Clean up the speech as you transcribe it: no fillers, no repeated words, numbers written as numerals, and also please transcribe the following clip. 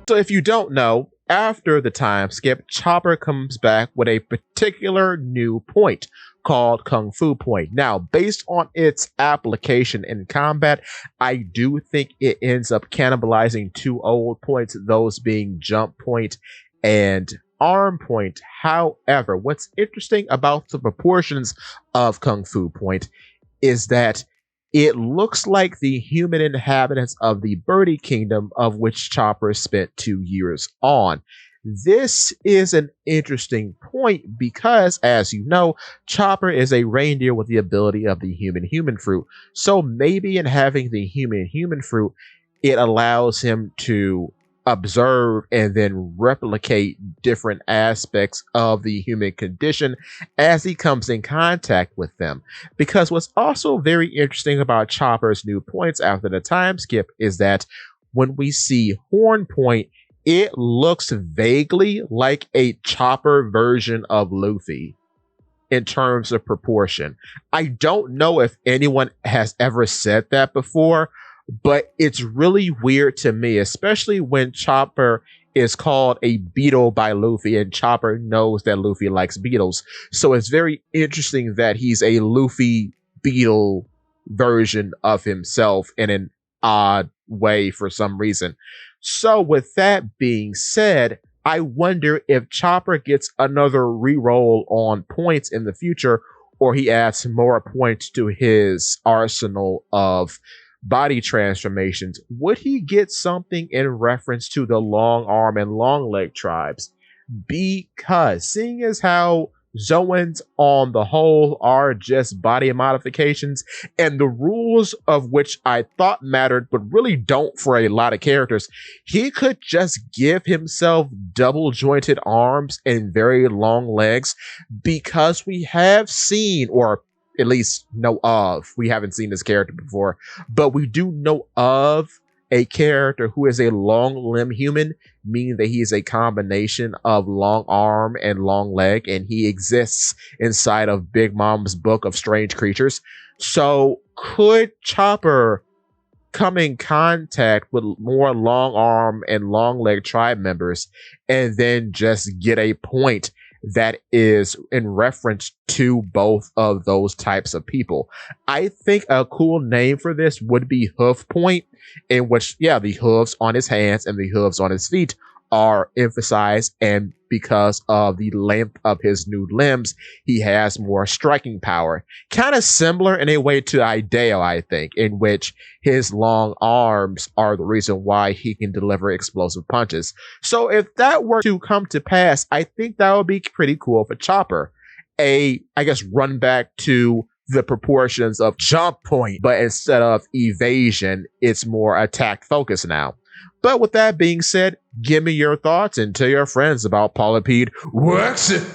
So if you don't know, after the time skip, Chopper comes back with a particular new point called Kung Fu Point. Now, based on its application in combat, I do think it ends up cannibalizing two old points, those being Jump Point and Arm Point. However, what's interesting about the proportions of Kung Fu Point is that it looks like the human inhabitants of the Birdie Kingdom, of which Chopper spent 2 years on. This is an interesting point because, as you know, Chopper is a reindeer with the ability of the human human fruit. So maybe in having the human human fruit, it allows him to observe and then replicate different aspects of the human condition as he comes in contact with them. Because what's also very interesting about Chopper's new points after the time skip is that when we see Horn Point, it looks vaguely like a Chopper version of Luffy in terms of proportion. I don't know if anyone has ever said that before, but it's really weird to me, especially when Chopper is called a beetle by Luffy and Chopper knows that Luffy likes beetles. So it's very interesting that he's a Luffy beetle version of himself in an odd way for some reason. So with that being said, I wonder if Chopper gets another reroll on points in the future, or he adds more points to his arsenal of body transformations. Would he get something in reference to the long arm and long leg tribes? Because seeing as how Zoans on the whole are just body modifications, and the rules of which I thought mattered but really don't for a lot of characters, he could just give himself double jointed arms and very long legs, because we have seen, or at least know of, we haven't seen this character before, but we do know of a character who is a long limb human, meaning that he is a combination of long arm and long leg, and he exists inside of Big Mom's book of strange creatures. So could Chopper come in contact with more long arm and long leg tribe members and then just get a point that is in reference to both of those types of people? I think a cool name for this would be Hoof Point, in which, yeah, the hooves on his hands and the hooves on his feet are emphasized, and because of the length of his new limbs, he has more striking power. Kind of similar in a way to Ideo, I think, in which his long arms are the reason why he can deliver explosive punches. So if that were to come to pass, I think that would be pretty cool for Chopper. I guess, run back to the proportions of Jump Point, but instead of evasion, it's more attack focused now. But with that being said, give me your thoughts and tell your friends about Polypede Works It.